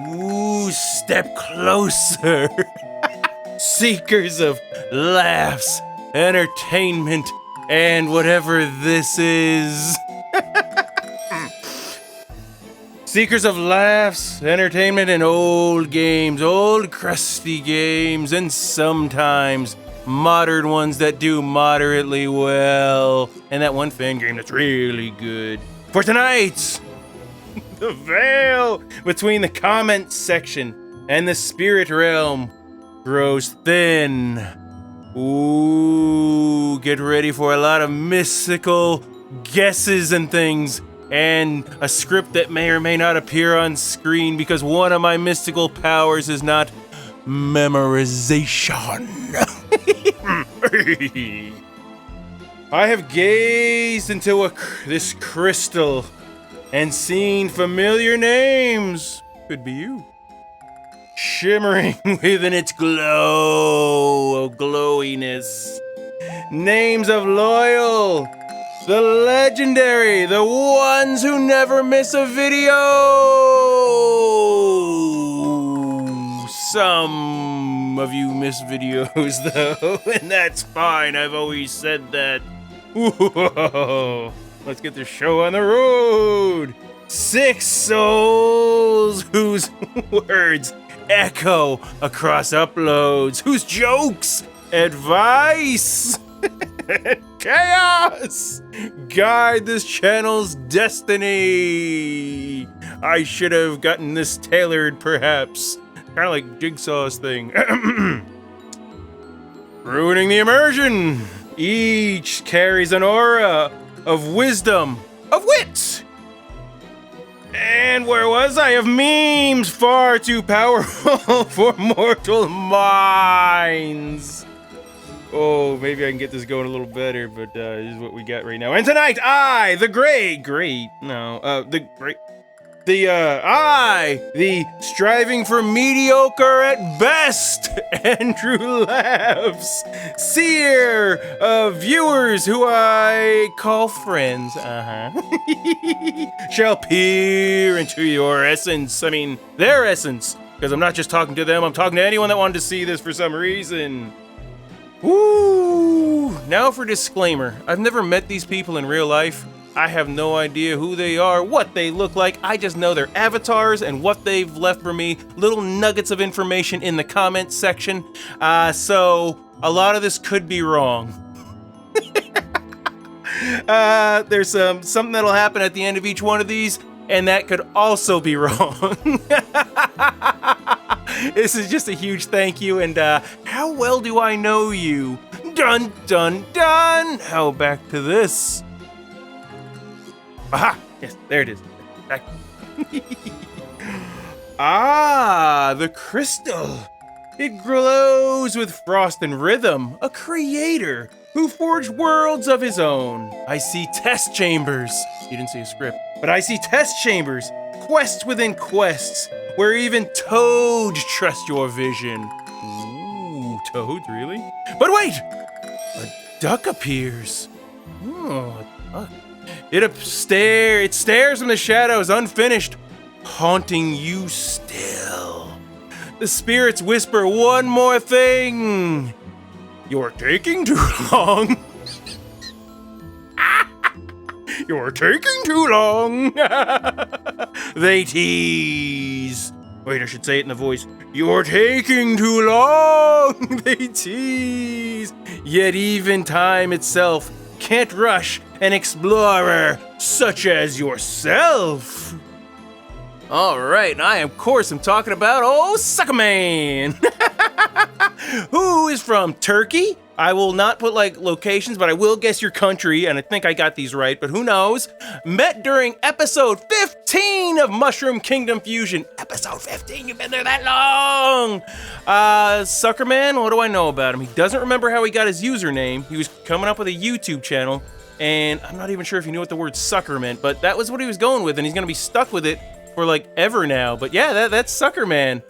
Ooh, step closer. Seekers of laughs, entertainment, and whatever this is. Seekers of laughs, entertainment, and old games, old crusty games, and sometimes modern ones that do moderately well, and that one fan game that's really good. For tonight's the veil between the comment section and the spirit realm grows thin. Ooh, get ready for a lot of mystical guesses and things, and a script that may or may not appear on screen because one of my mystical powers is not memorization. I have gazed into this crystal and seen familiar names. Could be you. Shimmering within its glow of glowiness. Names of loyal, the legendary, the ones who never miss a video. Some of you miss videos though, and that's fine. I've always said that. Whoa. Let's get this show on the road. 6 souls whose words echo across uploads, whose jokes, advice, chaos guide this channel's destiny. I should have gotten this tailored, perhaps. Kind of like Jigsaw's thing. Ruining the immersion. Each carries an aura of wisdom, of wit. And where was I? Of memes far too powerful for mortal minds. Oh, maybe I can get this going a little better, but this is what we got right now. And tonight, the striving for mediocre at best, Andrew Laughs, seer of viewers who I call friends, shall peer into your essence. I mean, their essence, because I'm not just talking to them, I'm talking to anyone that wanted to see this for some reason. Woo! Now for disclaimer. I've never met these people in real life. I have no idea who they are, what they look like. I just know their avatars and what they've left for me. Little nuggets of information in the comments section. So a lot of this could be wrong. There's something that'll happen at the end of each one of these, and that could also be wrong. This is just a huge thank you, and how well do I know you? Dun dun dun! How back to this? Aha! Yes, there it is. Back. The crystal. It glows with frost and rhythm. A creator who forged worlds of his own. I see test chambers. You didn't see a script, but I see test chambers. Quests within quests, where even toads trust your vision. Ooh, toads, really? But wait! A duck appears. Oh, a duck. It stares from the shadows, unfinished, haunting you still. The spirits whisper one more thing. You're taking too long. You're taking too long. They tease. Wait, I should say it in the voice. You're taking too long. They tease. Yet even time itself can't rush an explorer such as yourself. All right, and I, of course, am talking about old Suckerman, who is from Turkey. I will not put locations, but I will guess your country, and I think I got these right, but who knows? Met during episode 15 of Mushroom Kingdom Fusion. Episode 15, you've been there that long! Suckerman, what do I know about him? He doesn't remember how he got his username. He was coming up with a YouTube channel, and I'm not even sure if he knew what the word sucker meant, but that was what he was going with, and he's gonna be stuck with it for ever now. But yeah, that's Suckerman.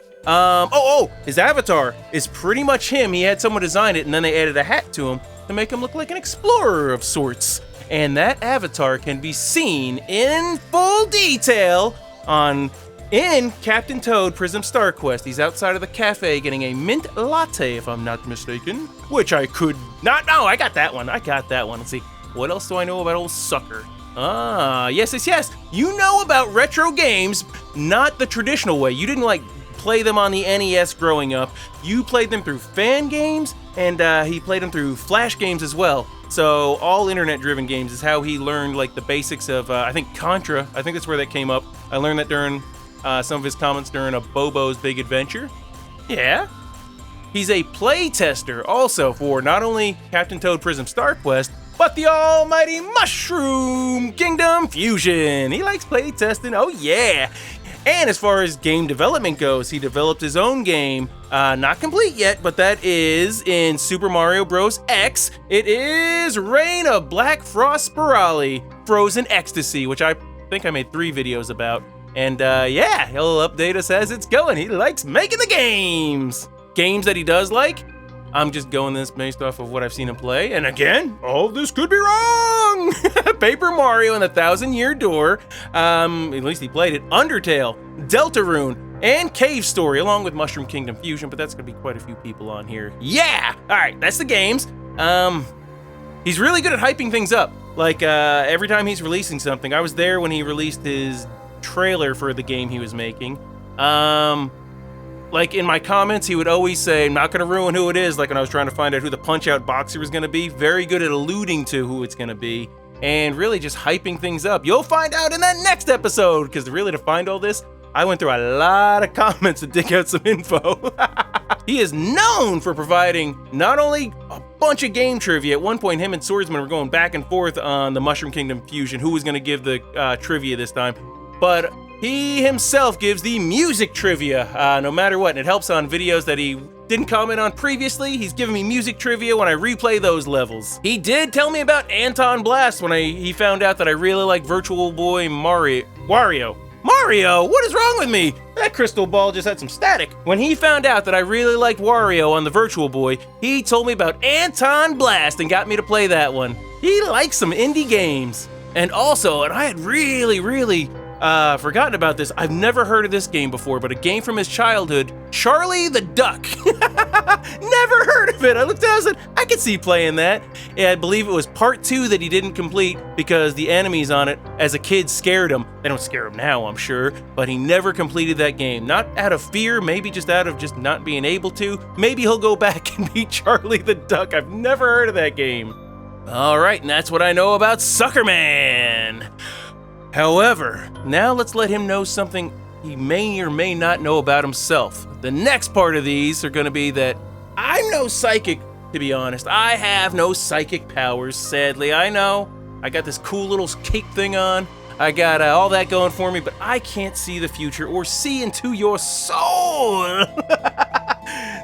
His avatar is pretty much him. He had someone design it, and then they added a hat to him to make him look like an explorer of sorts. And that avatar can be seen in full detail on in Captain Toad Prism Star Quest. He's outside of the cafe getting a mint latte, if I'm not mistaken. Which I could not. No, I got that one. Let's see. What else do I know about old Sucker? Ah, yes. You know about retro games, not the traditional way. You didn't like play them on the NES growing up. You played them through fan games, and he played them through Flash games as well. So all internet-driven games is how he learned like the basics of, I think, Contra. I think that's where that came up. I learned that during some of his comments during a Bobo's Big Adventure. Yeah. He's a play tester also for not only Captain Toad Prism Star Quest, but the almighty Mushroom Kingdom Fusion. He likes play testing, oh yeah. And as far as game development goes, he developed his own game, not complete yet, but that is in Super Mario Bros. X. It is Reign of Black Frost Spirale, Frozen Ecstasy, which I think I made 3 videos about. And yeah, he'll update us as it's going. He likes making the games. Games that he does like, I'm just going this based off of what I've seen him play. And again, all of this could be wrong. Paper Mario and the Thousand Year Door. At least he played it. Undertale, Deltarune, and Cave Story, along with Mushroom Kingdom Fusion. But that's gonna be quite a few people on here. Yeah. All right, that's the games. He's really good at hyping things up. Like every time he's releasing something, I was there when he released his trailer for the game he was making. Like in my comments, he would always say, I'm not gonna ruin who it is, like when I was trying to find out who the Punch-Out boxer was gonna be. Very good at alluding to who it's gonna be, and really just hyping things up. You'll find out in that next episode, because really to find all this, I went through a lot of comments to dig out some info. He is known for providing not only a bunch of game trivia. At one point, him and Swordsman were going back and forth on the Mushroom Kingdom Fusion, who was gonna give the trivia this time, but he himself gives the music trivia, no matter what, and it helps on videos that he didn't comment on previously. He's giving me music trivia when I replay those levels. He did tell me about Anton Blast when he found out that I really like Virtual Boy Wario. Mario, what is wrong with me? That crystal ball just had some static. When he found out that I really liked Wario on the Virtual Boy, he told me about Anton Blast and got me to play that one. He likes some indie games. And also, and I had really forgotten about this. I've never heard of this game before, but a game from his childhood, Charlie the Duck. Never heard of it. I looked at it, I said, I could see playing that. And I believe it was part 2 that he didn't complete because the enemies on it as a kid scared him. They don't scare him now, I'm sure, but he never completed that game. Not out of fear, maybe just out of just not being able to. Maybe he'll go back and beat Charlie the Duck. I've never heard of that game. All right, and that's what I know about Suckerman. However, now let's let him know something he may or may not know about himself. The next part of these are going to be that I'm no psychic, to be honest. I have no psychic powers, sadly. I know. I got this cool little cape thing on. I got all that going for me, but I can't see the future or see into your soul.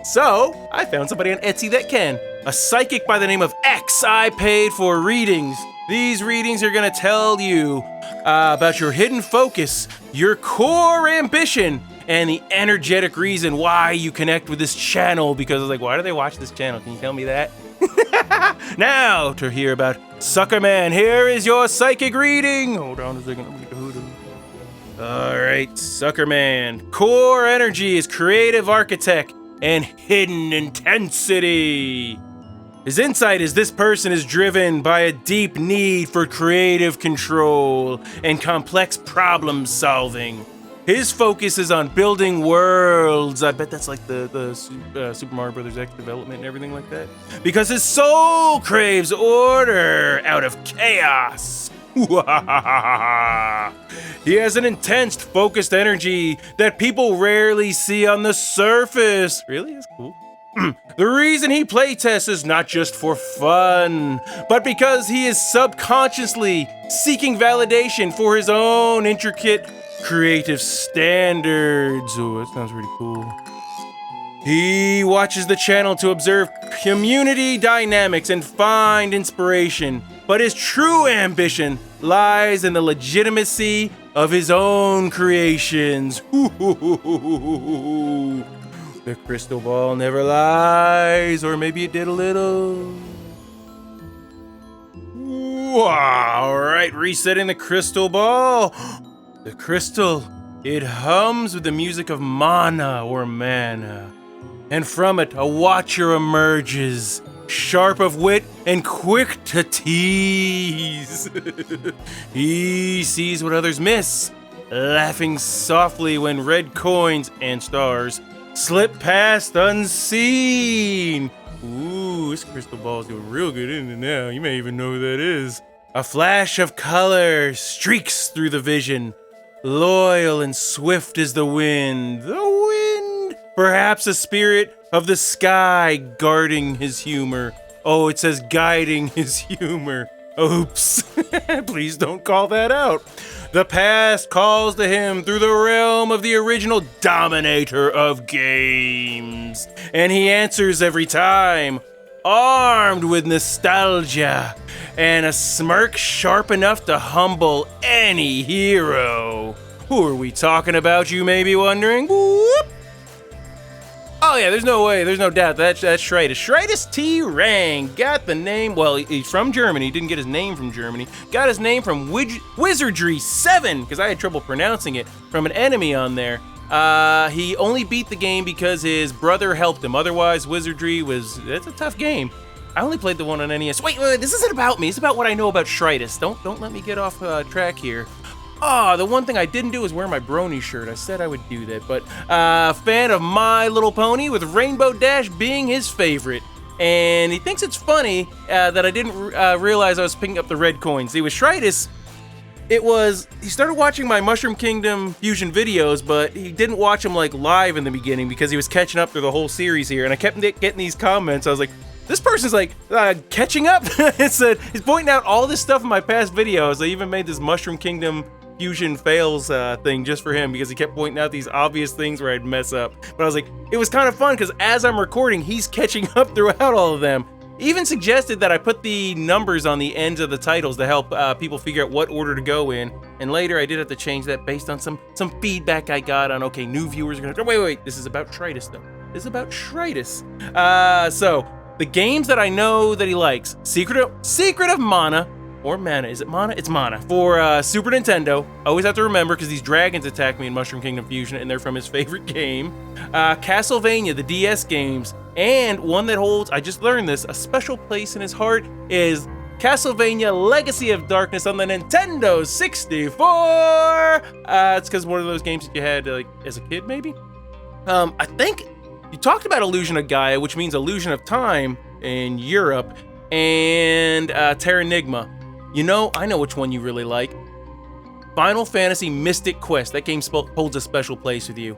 So, I found somebody on Etsy that can. A psychic by the name of X. I paid for readings. These readings are going to tell you about your hidden focus, your core ambition, and the energetic reason why you connect with this channel. Because I was like, why do they watch this channel? Can you tell me that? Now, to hear about Suckerman, here is your psychic reading. Hold on a second. All right, Suckerman. Core energy is creative architect and hidden intensity. His insight is this person is driven by a deep need for creative control and complex problem solving. His focus is on building worlds. I bet that's like the Super Mario Bros. X development and everything like that. Because his soul craves order out of chaos. He has an intense, focused energy that people rarely see on the surface. Really? That's cool. The reason he playtests is not just for fun, but because he is subconsciously seeking validation for his own intricate creative standards. Oh, that sounds pretty cool. He watches the channel to observe community dynamics and find inspiration, but his true ambition lies in the legitimacy of his own creations. The crystal ball never lies, or maybe it did a little. All right, resetting the crystal ball. The crystal It hums with the music of mana or mana, and from it a watcher emerges, sharp of wit and quick to tease. He sees what others miss, laughing softly when red coins and stars slip past unseen. Ooh, this crystal ball's doing real good in it now. You may even know who that is. A flash of color streaks through the vision, loyal and swift as the wind. The wind! Perhaps a spirit of the sky guarding his humor. Oh, it says guiding his humor. Oops. Please don't call that out. The past calls to him through the realm of the original dominator of games. And he answers every time, armed with nostalgia and a smirk sharp enough to humble any hero. Who are we talking about, you may be wondering? Whoop. Oh yeah, there's no way, there's no doubt that's Schreitis. Schreitis T. Rang got the name, well, he's from Germany, he didn't get his name from Germany, got his name from Wizardry 7, because I had trouble pronouncing it, from an enemy on there. He only beat the game because his brother helped him, otherwise Wizardry it's a tough game. I only played the one on NES. Wait, this isn't about me, it's about what I know about Schreitis. Don't let me get off track here. The one thing I didn't do is wear my Brony shirt. I said I would do that, but fan of My Little Pony, with Rainbow Dash being his favorite. And he thinks it's funny that I didn't realize I was picking up the red coins. See, with Schreitis, he started watching my Mushroom Kingdom Fusion videos, but he didn't watch them like live in the beginning because he was catching up through the whole series here. And I kept getting these comments. I was like, this person's like catching up. It said he's pointing out all this stuff in my past videos. I even made this Mushroom Kingdom Fusion fails thing just for him because he kept pointing out these obvious things where I'd mess up. But I was like, it was kind of fun because as I'm recording, he's catching up throughout all of them. He even suggested that I put the numbers on the ends of the titles to help people figure out what order to go in. And later I did have to change that based on some feedback I got on, okay, new viewers are gonna, wait, this is about Schreitis though. This is about Schreitis. So the games that I know that he likes, Secret of Mana, or Mana, is it Mana? It's Mana. For Super Nintendo, always have to remember because these dragons attack me in Mushroom Kingdom Fusion and they're from his favorite game. Castlevania, the DS games, and one that holds, I just learned this, a special place in his heart is Castlevania Legacy of Darkness on the Nintendo 64! It's because one of those games that you had like as a kid, maybe? I think you talked about Illusion of Gaia, which means Illusion of Time in Europe, and Terranigma. You know, I know which one you really like. Final Fantasy Mystic Quest. That game holds a special place with you.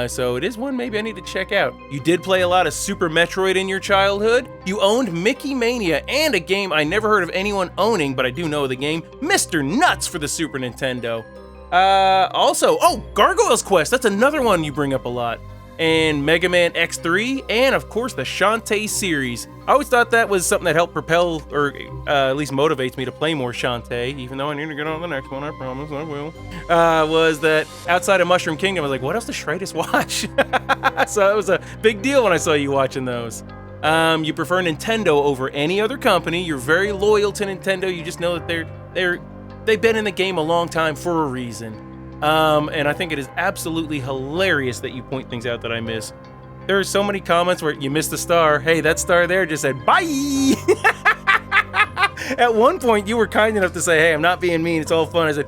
So it is one maybe I need to check out. You did play a lot of Super Metroid in your childhood. You owned Mickey Mania and a game I never heard of anyone owning, but I do know the game, Mr. Nuts for the Super Nintendo. Also, Gargoyle's Quest. That's another one you bring up a lot. And Mega Man X3, and of course the Shantae series. I always thought that was something that helped propel, or at least motivates me to play more Shantae, even though I need to get on the next one, I promise I will. Was that outside of Mushroom Kingdom, I was like, what else does Schreitis watch? So it was a big deal when I saw you watching those. You prefer Nintendo over any other company, you're very loyal to Nintendo, you just know that they've been in the game a long time for a reason. And I think it is absolutely hilarious that you point things out that I miss. There are so many comments where you missed the star. Hey, that star there just said, bye! At one point, you were kind enough to say, hey, I'm not being mean, it's all fun. I said,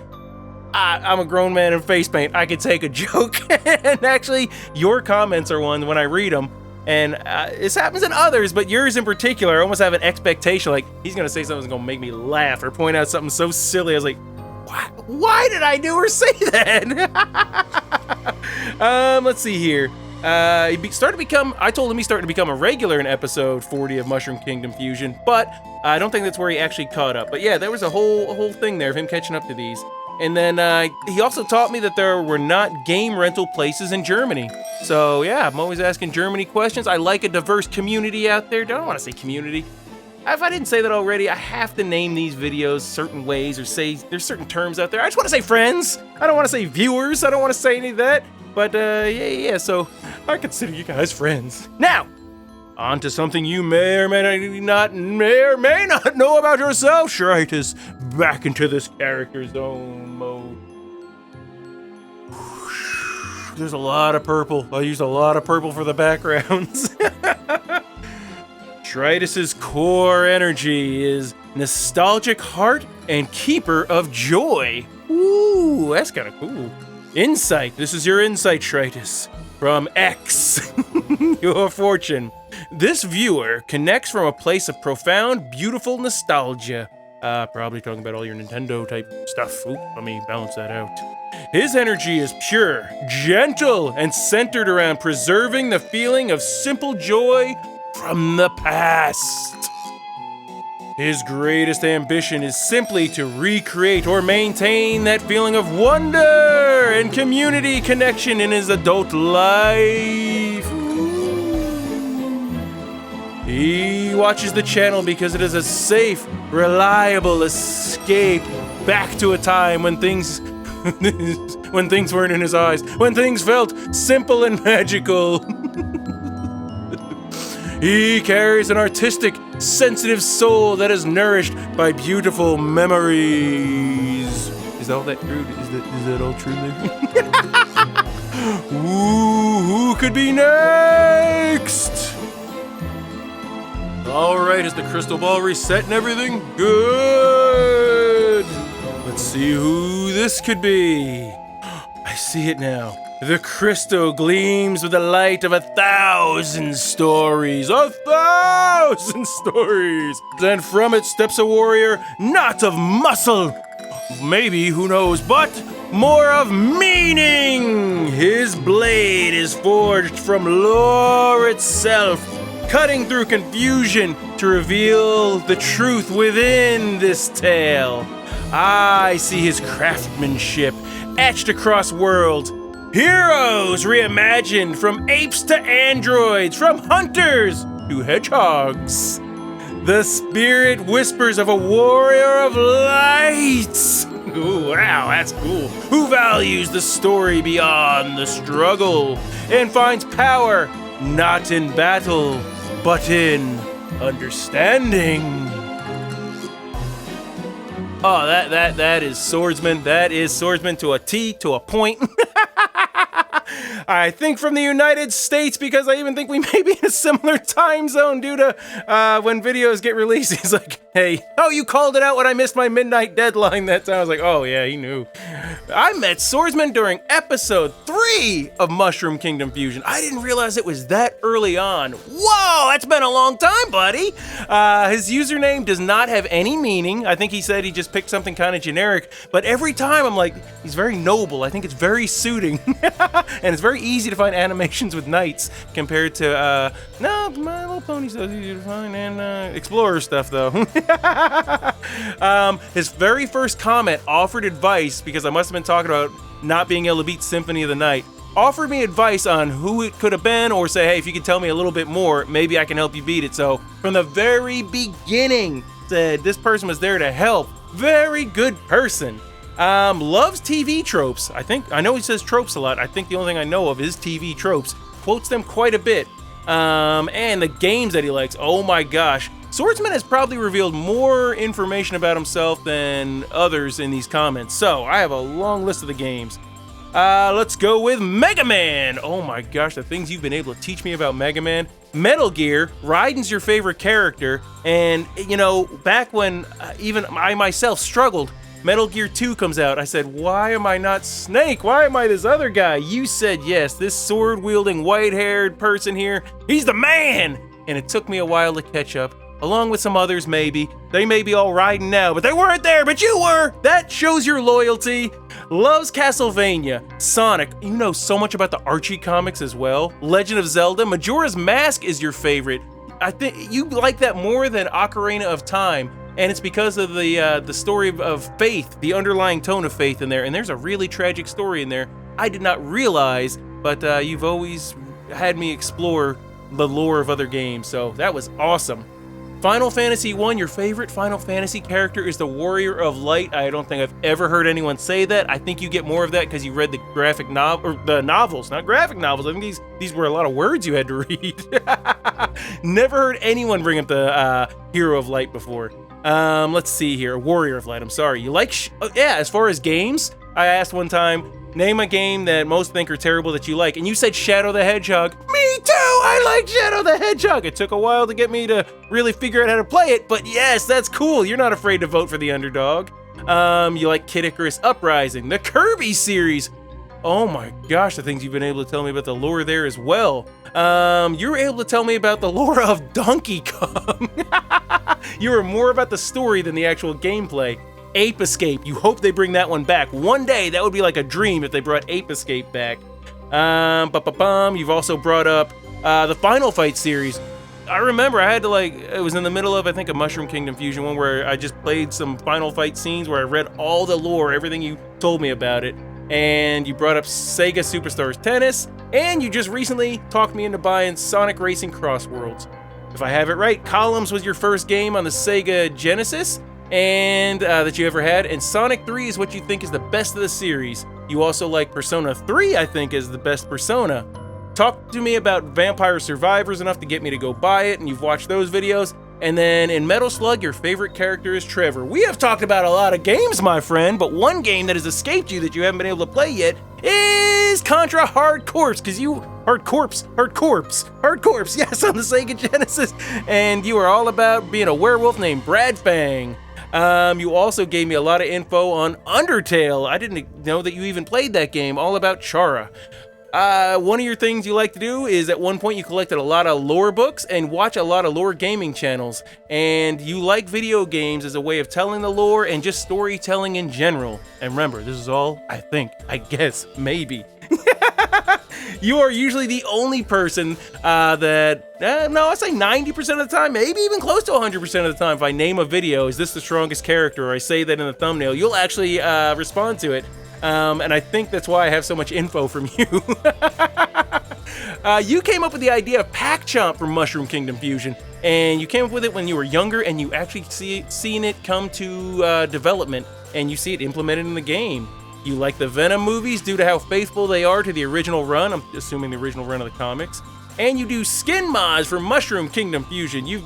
I'm a grown man in face paint, I could take a joke. And actually, your comments are one when I read them. And this happens in others, but yours in particular, I almost have an expectation, like, he's gonna say something that's gonna make me laugh or point out something so silly. I was like, why did I do or say that? Let's see here. I told him he's starting to become a regular in episode 40 of Mushroom Kingdom Fusion, but I don't think that's where he actually caught up. But yeah, there was a whole thing there of him catching up to these. And then he also taught me that there were not game rental places in Germany. So yeah, I'm always asking Germany questions. I like a diverse community out there. Don't want to say community. If I didn't say that already, I have to name these videos certain ways or say there's certain terms out there. I just want to say friends. I don't want to say viewers. I don't want to say any of that. But yeah, so I consider you guys friends. Now, on to something you may or may not know about yourself. Schreitis, back into this character zone mode. There's a lot of purple. I used a lot of purple for the backgrounds. Tritus's core energy is nostalgic heart and keeper of joy. Ooh, that's kind of cool. Insight. This is your insight, Tritus. From X, your fortune. This viewer connects from a place of profound, beautiful nostalgia. Probably talking about all your Nintendo type stuff. Oop, let me balance that out. His energy is pure, gentle, and centered around preserving the feeling of simple joy from the past. His greatest ambition is simply to recreate or maintain that feeling of wonder and community connection in his adult life. He watches the channel because it is a safe, reliable escape back to a time when things when things weren't in his eyes, when things felt simple and magical. He carries an artistic, sensitive soul that is nourished by beautiful memories. Is all that true? Is that all true there? Ooh, who could be next? All right, is the crystal ball reset and everything? Good. Let's see who this could be. I see it now. The crystal gleams with the light of 1,000 stories. 1,000 stories! And from it steps a warrior, not of muscle, maybe, who knows, but more of meaning. His blade is forged from lore itself, cutting through confusion to reveal the truth within this tale. I see his craftsmanship etched across worlds. Heroes reimagined from apes to androids, from hunters to hedgehogs. The spirit whispers of a warrior of light. Ooh, wow, that's cool. Who values the story beyond the struggle and finds power not in battle, but in understanding. Oh, that is swordsman. That is swordsman to a T, to a point. I think from the United States, because I even think we may be in a similar time zone due to when videos get released. He's like, hey, oh, you called it out when I missed my midnight deadline that time. I was like, oh yeah, he knew. I met Swordsman during episode 3 of Mushroom Kingdom Fusion. I didn't realize it was that early on. Whoa, that's been a long time, buddy. His username does not have any meaning. I think he said he just picked something kind of generic, but every time I'm like, he's very noble. I think it's very suiting. And it's very easy to find animations with knights compared to, no, My Little Pony's so easy to find, and Explorer stuff though. His very first comment offered advice, because I must have been talking about not being able to beat Symphony of the Night. Offered me advice on who it could have been, or say, hey, if you could tell me a little bit more, maybe I can help you beat it. So from the very beginning, said this person was there to help. Very good person. Loves TV tropes. I know he says tropes a lot. I think the only thing I know of is TV tropes. Quotes them quite a bit. And the games that he likes. Oh my gosh. Swordsman has probably revealed more information about himself than others in these comments. So I have a long list of the games. Let's go with Mega Man. Oh my gosh, the things you've been able to teach me about Mega Man. Metal Gear, Raiden's your favorite character. And, you know, back when even I myself struggled, Metal Gear 2 comes out. I said, why am I not Snake? Why am I this other guy? You said yes, this sword-wielding, white-haired person here, he's the man! And it took me a while to catch up, along with some others maybe. They may be all riding now, but they weren't there, but you were! That shows your loyalty. Loves Castlevania. Sonic, you know so much about the Archie comics as well. Legend of Zelda, Majora's Mask is your favorite. I think you like that more than Ocarina of Time. And it's because of the story of faith, the underlying tone of faith in there. And there's a really tragic story in there I did not realize, but you've always had me explore the lore of other games, so that was awesome. Final Fantasy 1, your favorite Final Fantasy character is the Warrior of Light. I don't think I've ever heard anyone say that. I think you get more of that because you read the graphic novel, or the novels, not graphic novels. I think these were a lot of words you had to read. Never heard anyone bring up the Hero of Light before. Let's see here. Warrior of Light, I'm sorry. You like, yeah, as far as games, I asked one time, Name a game that most think are terrible that you like. And you said Shadow the Hedgehog. Me too! I like Shadow the Hedgehog. It took a while to get me to really figure out how to play it, but yes, that's cool. You're not afraid to vote for the underdog. You like Kid Icarus Uprising, the Kirby series. Oh my gosh, the things you've been able to tell me about the lore there as well. You were able to tell me about the lore of Donkey Kong. You were more about the story than the actual gameplay. Ape Escape, you hope they bring that one back. One day, that would be like a dream if they brought Ape Escape back. You've also brought up the Final Fight series. I remember I had to it was in the middle of, I think, a Mushroom Kingdom Fusion one where I just played some Final Fight scenes where I read all the lore, everything you told me about it. And you brought up Sega Superstars Tennis, and you just recently talked me into buying Sonic Racing Cross Worlds. If I have it right, Columns was your first game on the Sega Genesis, and that you ever had, and Sonic 3 is what you think is the best of the series. You also like Persona 3, I think, is the best Persona. Talk to me about Vampire Survivors enough to get me to go buy it, and you've watched those videos. And then in Metal Slug, your favorite character is Trevor. We have talked about a lot of games, my friend, but one game that has escaped you that you haven't been able to play yet is Contra Hard Corpse, because you... Hard Corpse, yes, on the Sega Genesis. And you are all about being a werewolf named Brad Fang. You also gave me a lot of info on Undertale. I didn't know that you even played that game, all about Chara. One of your things you like to do is at one point you collected a lot of lore books and watch a lot of lore gaming channels. And you like video games as a way of telling the lore and just storytelling in general. And remember, this is all, I guess, maybe. You are usually the only person I say 90% of the time, maybe even close to 100% of the time, if I name a video, is this the strongest character, or I say that in the thumbnail, you'll actually respond to it. And I think that's why I have so much info from you. You came up with the idea of Pac Chomp from Mushroom Kingdom Fusion, and you came up with it when you were younger, and you actually seen it come to development, and you see it implemented in the game. You like the Venom movies due to how faithful they are to the original run, I'm assuming the original run of the comics. And you do skin mods for Mushroom Kingdom Fusion. You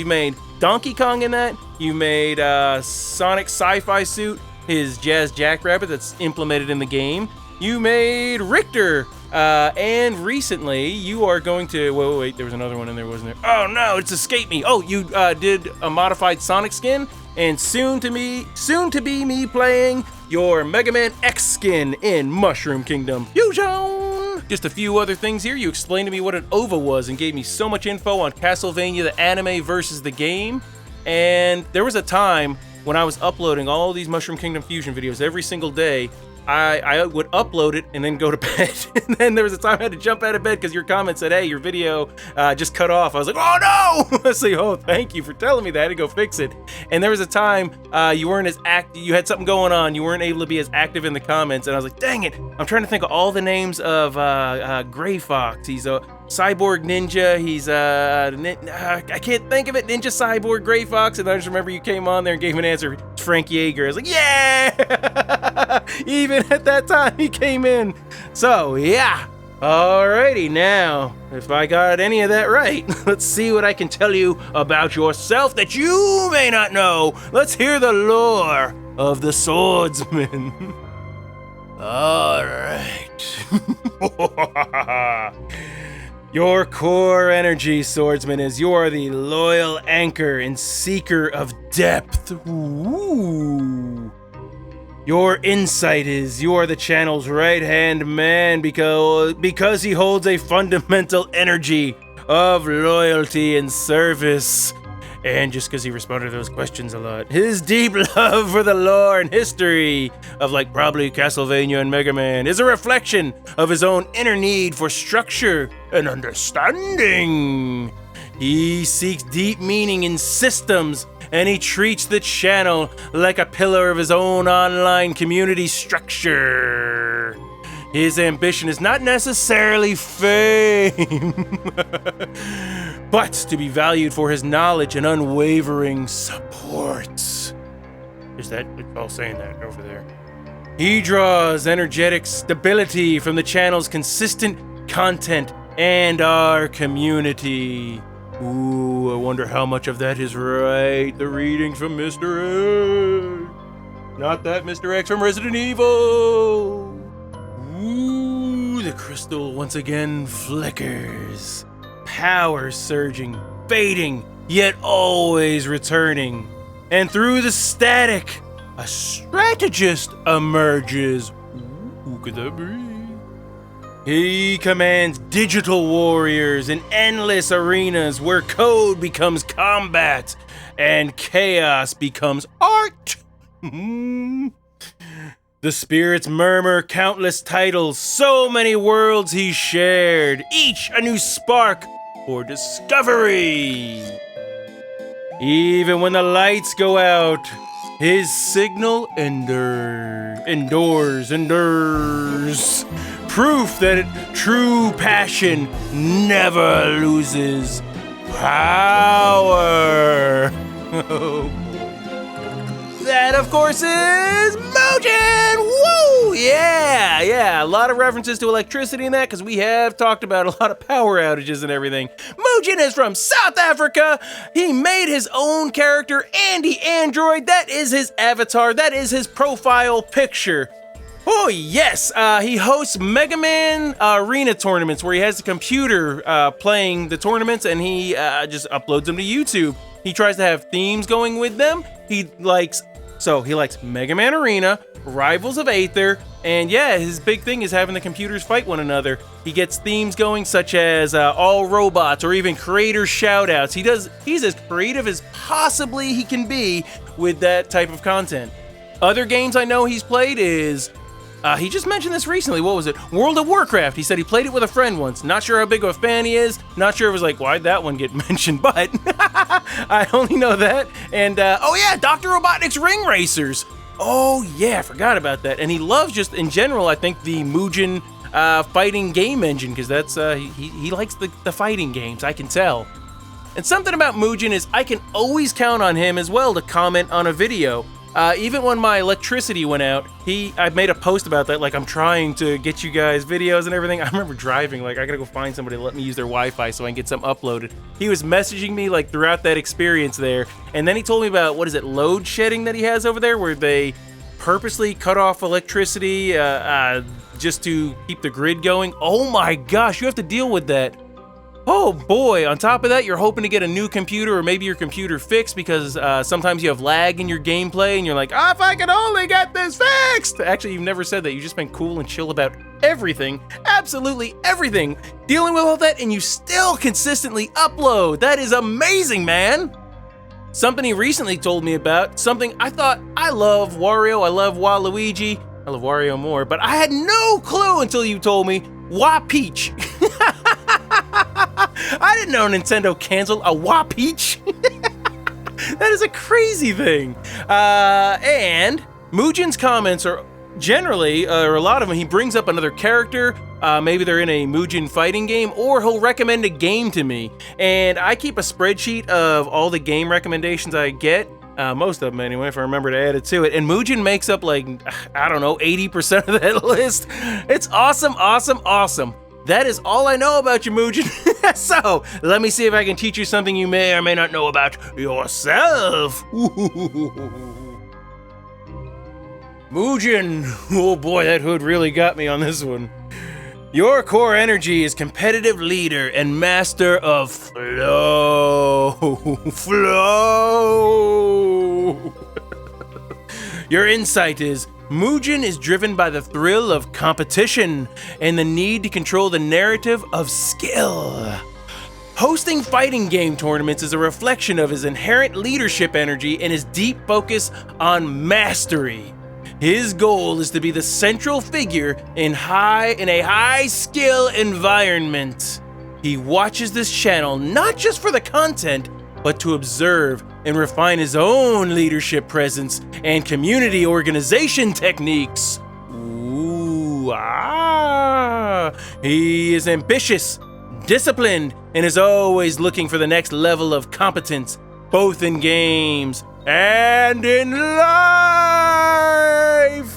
made Donkey Kong in that, you made Sonic Sci-Fi Suit, his Jazz Jackrabbit that's implemented in the game. You made Richter, and recently you are going to, wait, there was another one in there, wasn't there? Oh no, it's escaped me. Oh, you did a modified Sonic skin, and soon to be me playing your Mega Man X skin in Mushroom Kingdom Fusion. Just a few other things here. You explained to me what an OVA was and gave me so much info on Castlevania, the anime versus the game. And there was a time when I was uploading all these Mushroom Kingdom Fusion videos every single day. I would upload it and then go to bed. And then there was a time I had to jump out of bed because your comment said, hey, your video just cut off. I was like, oh no! I say, oh, thank you for telling me that. I had to go fix it. And there was a time you weren't as active, you had something going on, you weren't able to be as active in the comments. And I was like, dang it, I'm trying to think of all the names of Gray Fox. He's a Cyborg Ninja, he's I can't think of it, Ninja Cyborg Gray Fox, and I just remember you came on there and gave him an answer, Frank Yeager. I was like, yeah! Even at that time he came in. So yeah, alrighty, now if I got any of that right, let's see what I can tell you about yourself that you may not know. Let's hear the lore of the swordsman. Alright. Your core energy, swordsman, is you are the loyal anchor and seeker of depth. Ooh. Your insight is you are the channel's right-hand man because he holds a fundamental energy of loyalty and service. And just because he responded to those questions a lot. His deep love for the lore and history of probably Castlevania and Mega Man is a reflection of his own inner need for structure and understanding. He seeks deep meaning in systems, and he treats the channel like a pillar of his own online community structure. His ambition is not necessarily fame, but to be valued for his knowledge and unwavering support. Is that, it's all saying that over there. He draws energetic stability from the channel's consistent content and our community. Ooh, I wonder how much of that is right. The readings from Mr. X. Not that Mr. X from Resident Evil. the crystal once again flickers, power surging, fading, yet always returning. And through the static, a strategist emerges. Who could that be? He commands digital warriors in endless arenas where code becomes combat and chaos becomes art. The spirits murmur countless titles, so many worlds he shared, each a new spark for discovery. Even when the lights go out, his signal endures. Proof that true passion never loses power. Oh boy. That, of course, is Mugen! Woo! Yeah. A lot of references to electricity in that because we have talked about a lot of power outages and everything. Mugen is from South Africa. He made his own character, Andy Android. That is his avatar. That is his profile picture. Oh, yes. He hosts Mega Man Arena tournaments where he has the computer playing the tournaments and he just uploads them to YouTube. He tries to have themes going with them. He likes Mega Man Arena, Rivals of Aether, and yeah, his big thing is having the computers fight one another. He gets themes going such as all robots or even creator shoutouts. He's as creative as possibly he can be with that type of content. Other games I know he's played is he just mentioned this recently. What was it? World of Warcraft. He said he played it with a friend once. Not sure how big of a fan he is. Not sure it was like, why'd that one get mentioned? But I only know that. And, Dr. Robotnik's Ring Racers. Oh, yeah, I forgot about that. And he loves just, in general, I think, the Mugen fighting game engine, because that's, he likes the fighting games, I can tell. And something about Mugen is I can always count on him as well to comment on a video. Even when my electricity went out, I made a post about that, like I'm trying to get you guys videos and everything. I remember driving, like I gotta go find somebody to let me use their Wi-Fi so I can get some uploaded. He was messaging me like throughout that experience there, and then he told me about, what is it, load shedding that he has over there, where they purposely cut off electricity just to keep the grid going. Oh my gosh, you have to deal with that. Oh boy, on top of that, you're hoping to get a new computer or maybe your computer fixed because sometimes you have lag in your gameplay and you're like, oh, if I could only get this fixed! Actually, you've never said that. You've just been cool and chill about everything, absolutely everything, dealing with all that, and you still consistently upload. That is amazing, man! Something he recently told me about, something I thought, I love Wario, I love Waluigi, I love Wario more, but I had no clue until you told me, Wa-Peach. I didn't know Nintendo canceled a Wa-Peach. That is a crazy thing. And Mugen's comments are generally, or a lot of them, he brings up another character. Maybe they're in a Mugen fighting game, or he'll recommend a game to me. And I keep a spreadsheet of all the game recommendations I get. Most of them anyway, if I remember to add it to it. And Mugen makes up like, I don't know, 80% of that list. It's awesome, awesome, awesome. That is all I know about you, Mugen. So, let me see if I can teach you something you may or may not know about yourself. Mugen, oh boy, that hood really got me on this one. Your core energy is competitive leader and master of flow. Flow. Your insight is, Mugen is driven by the thrill of competition and the need to control the narrative of skill. Hosting fighting game tournaments is a reflection of his inherent leadership energy and his deep focus on mastery. His goal is to be the central figure in a high skill environment. He watches this channel not just for the content, but to observe and refine his own leadership presence and community organization techniques. He is ambitious, disciplined, and is always looking for the next level of competence, both in games and in life.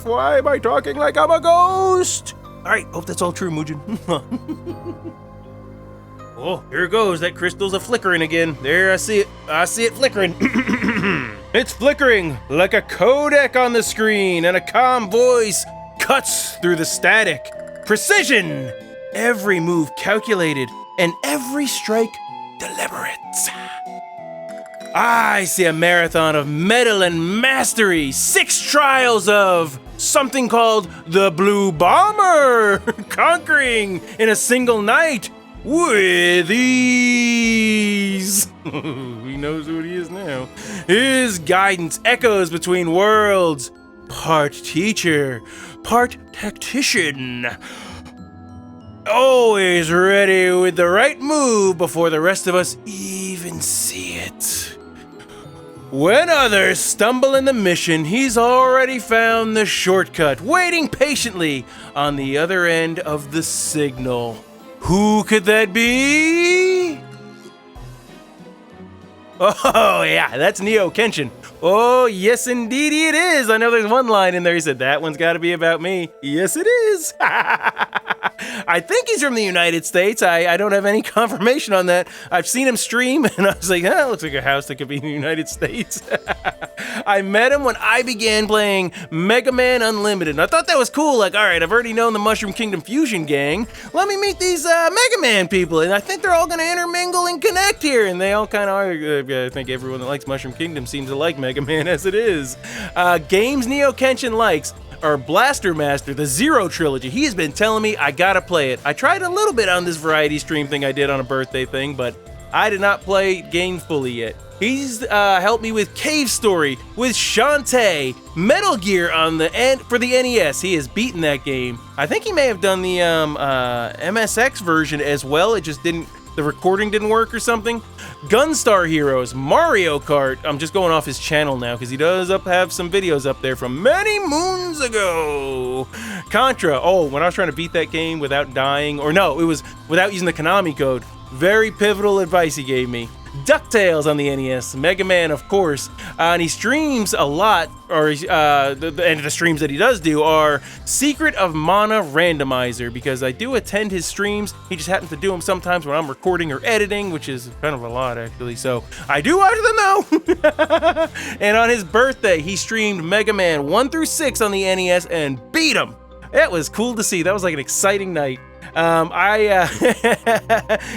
Why am I talking like I'm a ghost? All right, hope that's all true, Mugen. Oh, here it goes. That crystal's a-flickering again. There, I see it. I see it flickering. It's flickering like a codec on the screen, and a calm voice cuts through the static, precision, every move calculated, and every strike deliberate. I see a marathon of metal and mastery, 6 trials of something called the Blue Bomber, conquering in a single night with ease. He knows what he is now. His guidance echoes between worlds, part teacher, part tactician. Always ready with the right move before the rest of us even see it. When others stumble in the mission, he's already found the shortcut, waiting patiently on the other end of the signal. Who could that be? Oh yeah, that's Neo Kenshin. Oh yes indeed it is. I know there's one line in there, he said, that one's gotta be about me. Yes it is. I think he's from the United States. I don't have any confirmation on that. I've seen him stream and I was like, that looks like a house that could be in the United States. I met him when I began playing Mega Man Unlimited. And I thought that was cool. Like, all right, I've already known the Mushroom Kingdom Fusion gang. Let me meet these Mega Man people. And I think they're all going to intermingle and connect here. And they all kind of are. I think everyone that likes Mushroom Kingdom seems to like Mega Man as it is. Games Neo Kenshin likes are Blaster Master, the Zero Trilogy. He has been telling me I gotta play it. I tried a little bit on this variety stream thing I did on a birthday thing, but I did not play game fully yet. He's helped me with Cave Story, with Shantae, Metal Gear on the for the NES. He has beaten that game. I think he may have done the MSX version as well. It just didn't, the recording didn't work or something. Gunstar Heroes, Mario Kart. I'm just going off his channel now because he does have some videos up there from many moons ago. Contra. Oh, when I was trying to beat that game without dying, or no, it was without using the Konami code. Very pivotal advice he gave me. DuckTales on the NES, Mega Man, of course, and he streams a lot, or and the streams that he does do are Secret of Mana Randomizer, because I do attend his streams. He just happens to do them sometimes when I'm recording or editing, which is kind of a lot, actually, so I do watch them though. And on his birthday, he streamed Mega Man 1 through 6 on the NES and beat him. It was cool to see. That was like an exciting night.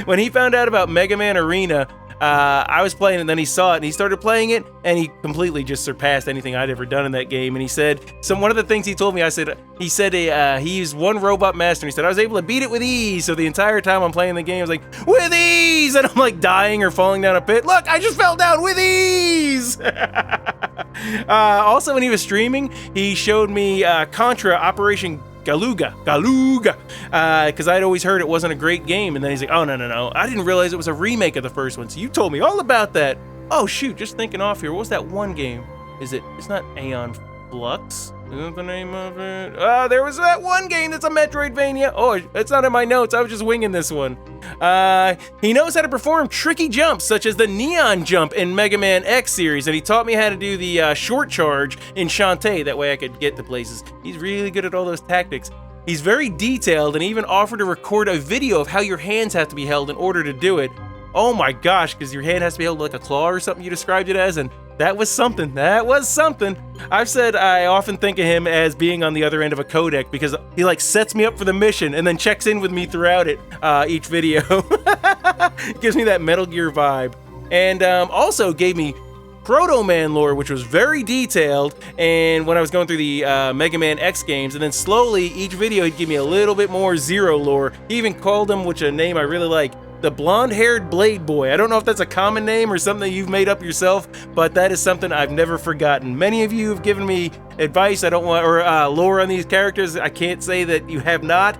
When he found out about Mega Man Arena, I was playing it and then he saw it and he started playing it and he completely just surpassed anything I'd ever done in that game. And he said, one of the things he told me, he used one Robot Master and he said, I was able to beat it with ease. So the entire time I'm playing the game, I was like, with ease! And I'm like dying or falling down a pit. Look, I just fell down with ease! Also, when he was streaming, he showed me Contra Operation Galuga, because I'd always heard it wasn't a great game, and then he's like, oh, no, I didn't realize it was a remake of the first one, so you told me all about that. Oh, shoot, just thinking off here, what was that one game? It's not Aeon Flux? Is that the name of it? There was that one game that's a Metroidvania. Oh, it's not in my notes, I was just winging this one. He knows how to perform tricky jumps, such as the Neon Jump in Mega Man X series, and he taught me how to do the short charge in Shantae, that way I could get to places. He's really good at all those tactics. He's very detailed and even offered to record a video of how your hands have to be held in order to do it. Oh my gosh, because your hand has to be held like a claw or something you described it as, and that was something. I've said I often think of him as being on the other end of a codec because he like sets me up for the mission and then checks in with me throughout it, each video. It gives me that Metal Gear vibe. And also gave me Proto Man lore, which was very detailed, and when I was going through the Mega Man X games, and then slowly each video he'd give me a little bit more Zero lore. He even called him, which a name I really like, the blonde-haired Blade Boy. I don't know if that's a common name or something you've made up yourself, but that is something I've never forgotten. Many of you have given me advice or lore on these characters. I can't say that you have not.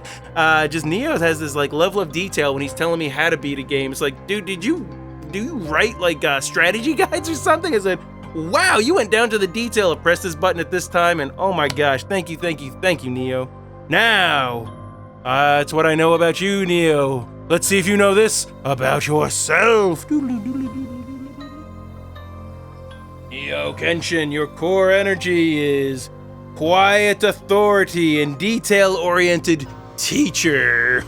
Just Neo has this like level of detail when he's telling me how to beat a game. It's like, dude, do you write like strategy guides or something? I said, wow, you went down to the detail of press this button at this time, and oh my gosh, thank you, Neo. Now, that's what I know about you, Neo. Let's see if you know this about yourself. Neo Kenshin, your core energy is quiet authority and detail-oriented teacher.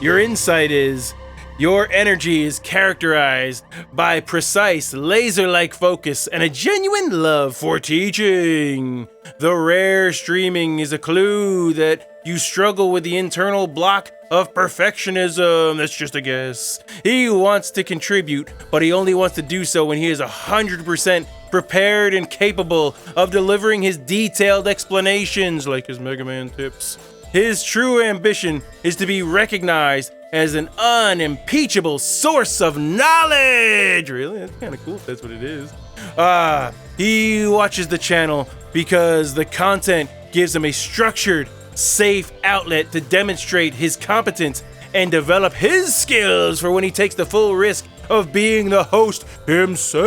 Your insight is your energy is characterized by precise, laser-like focus and a genuine love for teaching. The rare streaming is a clue that you struggle with the internal block of perfectionism. That's just a guess. He wants to contribute, but he only wants to do so when he is 100% prepared and capable of delivering his detailed explanations, like his Mega Man tips. His true ambition is to be recognized as an unimpeachable source of knowledge. Really? That's kind of cool if that's what it is. He watches the channel because the content gives him a structured, safe outlet to demonstrate his competence and develop his skills for when he takes the full risk of being the host himself.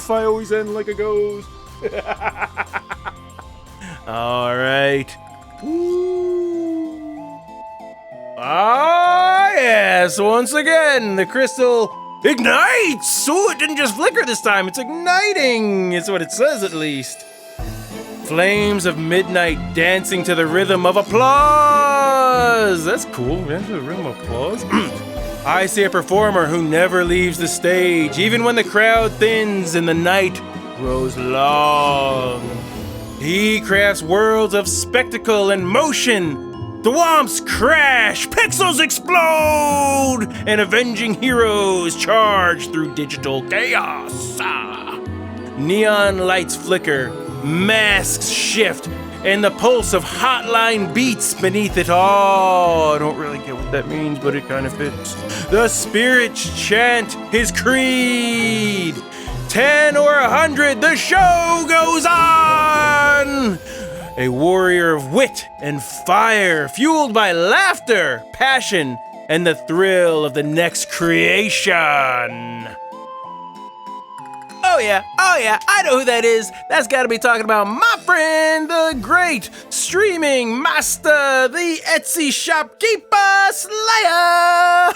I always end like a ghost. All right. Ah, yes, once again, the crystal ignites. Ooh, it didn't just flicker this time, it's igniting. It's what it says, at least. Flames of midnight dancing to the rhythm of applause. That's cool, man, the rhythm of applause. I see a performer who never leaves the stage, even when the crowd thins and the night grows long. He crafts worlds of spectacle and motion. Thwomps crash, pixels explode, and avenging heroes charge through digital chaos. Neon lights flicker, masks shift, and the pulse of hotline beats beneath it all. I don't really get what that means, but it kind of fits. The spirits chant his creed. 10 or 100, the show goes on! A warrior of wit and fire, fueled by laughter, passion, and the thrill of the next creation. Oh yeah, I know who that is. That's gotta be talking about my friend, the great streaming master, the Etsy shopkeeper, Slayer.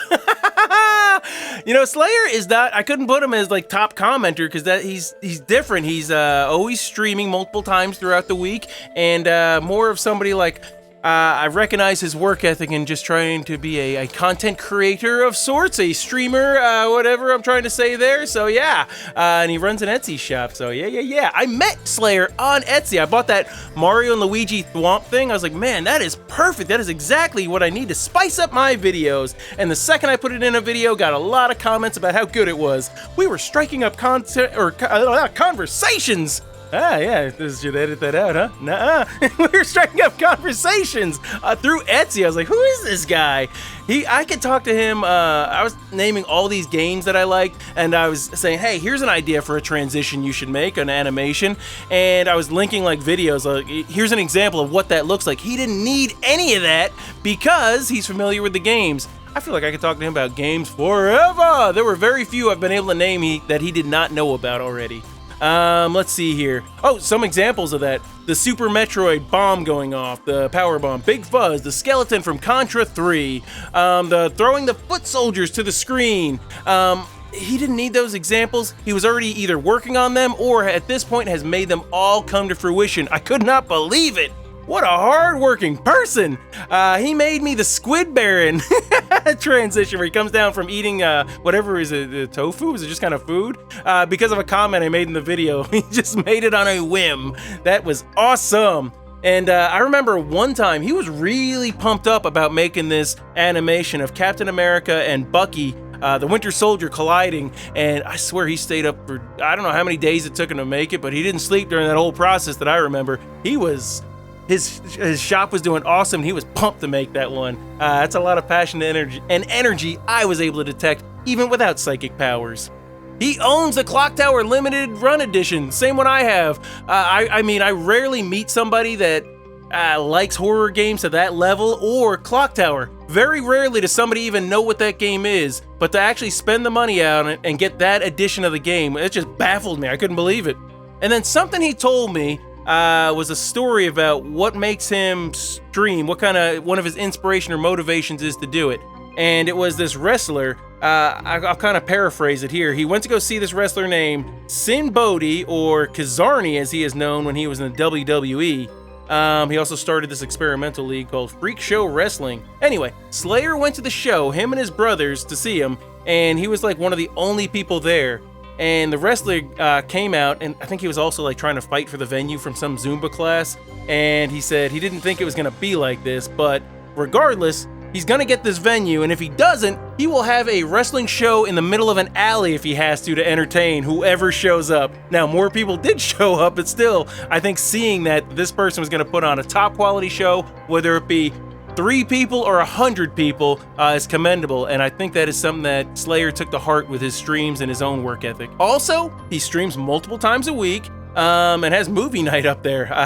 You know, Slayer is not, I couldn't put him as like top commenter because that he's different. He's always streaming multiple times throughout the week, and more of somebody like, I recognize his work ethic and just trying to be a content creator of sorts, a streamer, whatever I'm trying to say there. So yeah, and he runs an Etsy shop. So yeah. I met Slayer on Etsy. I bought that Mario and Luigi Thwomp thing. I was like, man, that is perfect. That is exactly what I need to spice up my videos. And the second I put it in a video, got a lot of comments about how good it was. We were striking up conversations. Yeah, should edit that out, huh? Nuh-uh. We were striking up conversations through Etsy. I was like, who is this guy? I could talk to him. I was naming all these games that I like, and I was saying, hey, here's an idea for a transition you should make, an animation, and I was linking like videos. Here's an example of what that looks like. He didn't need any of that because he's familiar with the games. I feel like I could talk to him about games forever. There were very few I've been able to name that he did not know about already. Let's see here. Oh, some examples of that. The Super Metroid bomb going off, the power bomb, Big Fuzz, the skeleton from Contra 3, the throwing the foot soldiers to the screen. He didn't need those examples. He was already either working on them or at this point has made them all come to fruition. I could not believe it. What a hard-working person! He made me the Squid Baron transition where he comes down from eating whatever is it, tofu? Is it just kind of food? Because of a comment I made in the video. He just made it on a whim. That was awesome. And I remember one time he was really pumped up about making this animation of Captain America and Bucky, the Winter Soldier, colliding, and I swear he stayed up for, I don't know how many days it took him to make it, but he didn't sleep during that whole process that I remember. His shop was doing awesome. He was pumped to make that one. That's a lot of passion and energy I was able to detect even without psychic powers. He owns the Clock Tower Limited Run Edition, same one I have. I mean, I rarely meet somebody that likes horror games to that level or Clock Tower. Very rarely does somebody even know what that game is, but to actually spend the money on it and get that edition of the game, it just baffled me. I couldn't believe it. And then something he told me was a story about what makes him stream, what kind of one of his inspiration or motivations is to do it. And it was this wrestler, I'll kind of paraphrase it here. He went to go see this wrestler named Sin Bodhi, or Kazarni as he is known when he was in the WWE. He also started this experimental league called Freak Show Wrestling. Anyway, Slayer went to the show, him and his brothers, to see him, and he was like one of the only people there. and the wrestler came out, and I think he was also like trying to fight for the venue from some Zumba class, and he said he didn't think it was gonna be like this, but regardless, he's gonna get this venue, and if he doesn't, he will have a wrestling show in the middle of an alley if he has to entertain whoever shows up. Now, more people did show up, but still, I think seeing that this person was gonna put on a top quality show, whether it be 3 people or 100 people, is commendable, and I think that is something that Slayer took to heart with his streams and his own work ethic. Also, he streams multiple times a week, and has movie night up there. I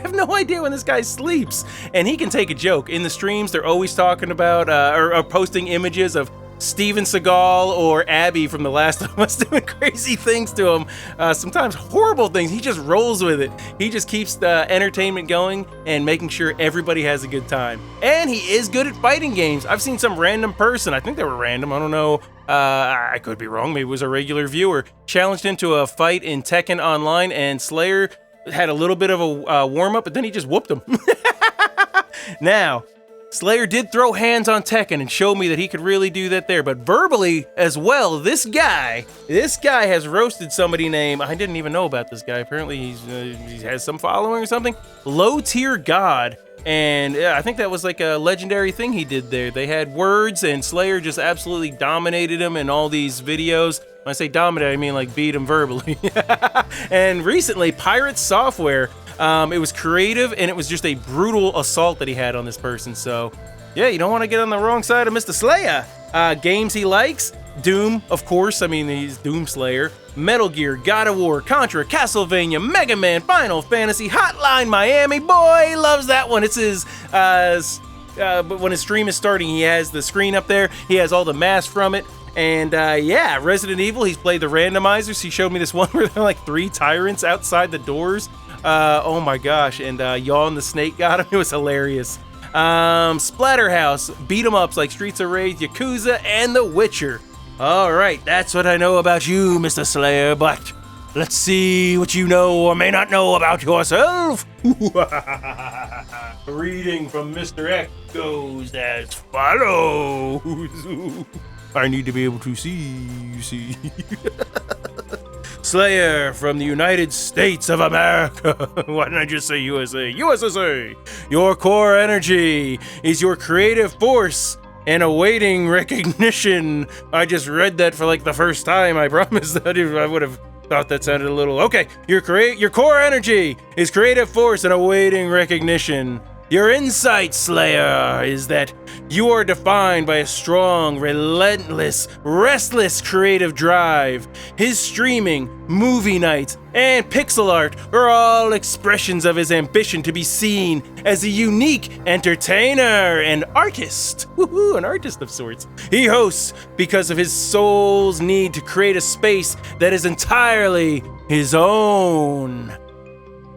have no idea when this guy sleeps, and he can take a joke. In the streams, they're always talking about, or posting images of Steven Seagal or Abby from The Last of Us doing crazy things to him, sometimes horrible things. He just rolls with it. He just keeps the entertainment going and making sure everybody has a good time. And he is good at fighting games. I've seen some random person, I think they were random, I don't know, I could be wrong, maybe it was a regular viewer, challenged into a fight in Tekken Online, and Slayer had a little bit of a warm-up, but then he just whooped him. Now, Slayer did throw hands on Tekken and show me that he could really do that there, but verbally as well, this guy has roasted somebody named, I didn't even know about this guy, apparently he has some following or something, Low Tier God, and I think that was like a legendary thing he did there. They had words, and Slayer just absolutely dominated him in all these videos. When I say dominate, I mean like beat him verbally. And recently, Pirate Software, it was creative, and it was just a brutal assault that he had on this person. So, yeah, you don't want to get on the wrong side of Mr. Slayer. Games he likes, Doom, of course. I mean, he's Doom Slayer. Metal Gear, God of War, Contra, Castlevania, Mega Man, Final Fantasy, Hotline Miami. Boy, he loves that one. It's his, but when his stream is starting, he has the screen up there. He has all the masks from it. And yeah, Resident Evil, he's played the randomizers. He showed me this one where there are like 3 tyrants outside the doors. Oh my gosh, and Yawn the Snake got him. It was hilarious. Splatterhouse, beat 'em ups like Streets of Rage, Yakuza, and The Witcher. Alright, that's what I know about you, Mr. Slayer, but let's see what you know or may not know about yourself. Reading from Mr. X goes as follows. I need to be able to see. Slayer from the United States of America. Why didn't I just say USA? USSA! Your core energy is your creative force and awaiting recognition. I just read that for like the first time. I promise that I would have thought that sounded a little... Okay, your core energy is creative force and awaiting recognition. Your insight, Slayer, is that you are defined by a strong, relentless, restless creative drive. His streaming, movie nights, and pixel art are all expressions of his ambition to be seen as a unique entertainer and artist. Woohoo, an artist of sorts. He hosts because of his soul's need to create a space that is entirely his own.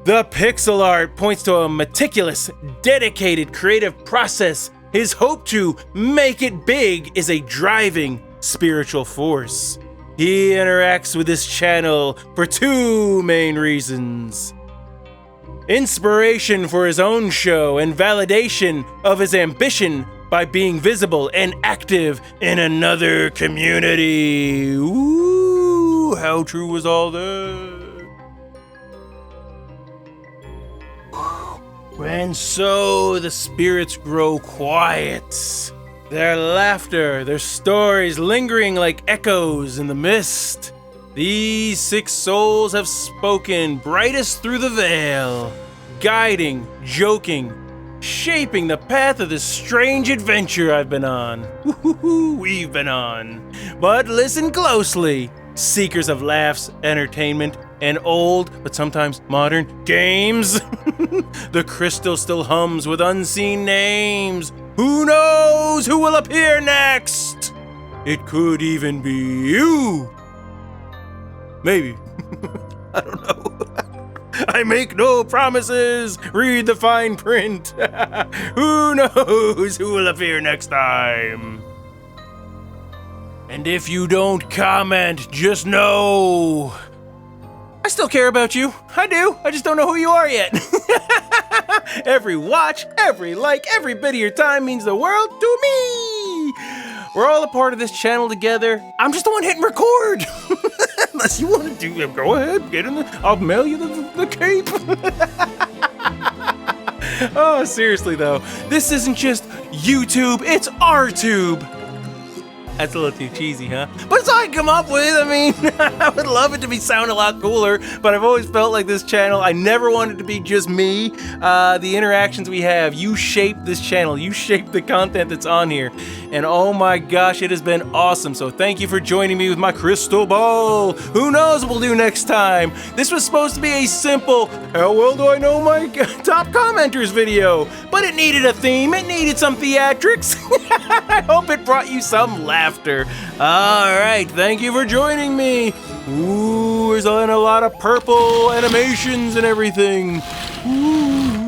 The pixel art points to a meticulous, dedicated creative process. His hope to make it big is a driving spiritual force. He interacts with this channel for 2 main reasons: inspiration for his own show and validation of his ambition by being visible and active in another community. Ooh, how true was all that? And so the spirits grow quiet, their laughter, their stories lingering like echoes in the mist. These 6 souls have spoken brightest through the veil, guiding, joking, shaping the path of this strange adventure I've been on. We've been on. But listen closely, seekers of laughs, entertainment, and old, but sometimes modern, games. The crystal still hums with unseen names. Who knows who will appear next? It could even be you. Maybe. I don't know. I make no promises. Read the fine print. Who knows who will appear next time? And if you don't comment, just know I still care about you. I do. I just don't know who you are yet. Every watch, every like, every bit of your time means the world to me. We're all a part of this channel together. I'm just the one hitting record. unless you want to do it, go ahead, get in the. I'll mail you the cape. Oh, seriously though, this isn't just YouTube, it's RTube. That's a little too cheesy, huh? But it's all I come up with. I mean, I would love it to sound a lot cooler, but I've always felt like this channel, I never wanted it to be just me. The interactions we have, you shape this channel, you shape the content that's on here, and oh my gosh, it has been awesome. So thank you for joining me with my crystal ball. Who knows what we'll do next time? This was supposed to be a simple, how well do I know my top commenters video, but it needed a theme, it needed some theatrics. I hope it brought you some laughter. All right, thank you for joining me. Ooh, there's a lot of purple animations and everything. Ooh.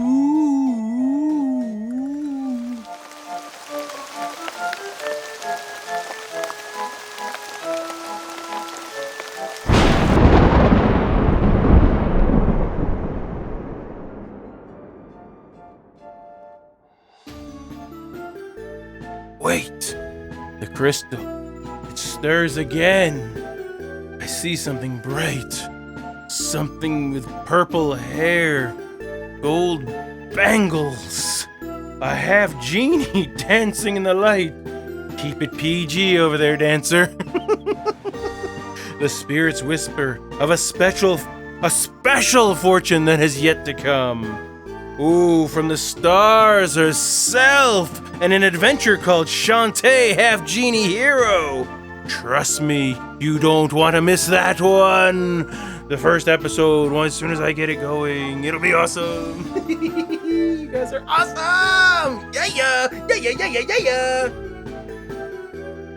Wait. The crystal, it stirs again. I see something bright. Something with purple hair, gold bangles. A half genie dancing in the light. Keep it PG over there, dancer. The spirits whisper of a special fortune that has yet to come. Ooh, from the stars herself, and an adventure called Shantae, Half Genie Hero. Trust me, you don't want to miss that one. The first episode, as soon as I get it going, it'll be awesome. You guys are awesome! Yeah, yeah, yeah, yeah, yeah, yeah, yeah.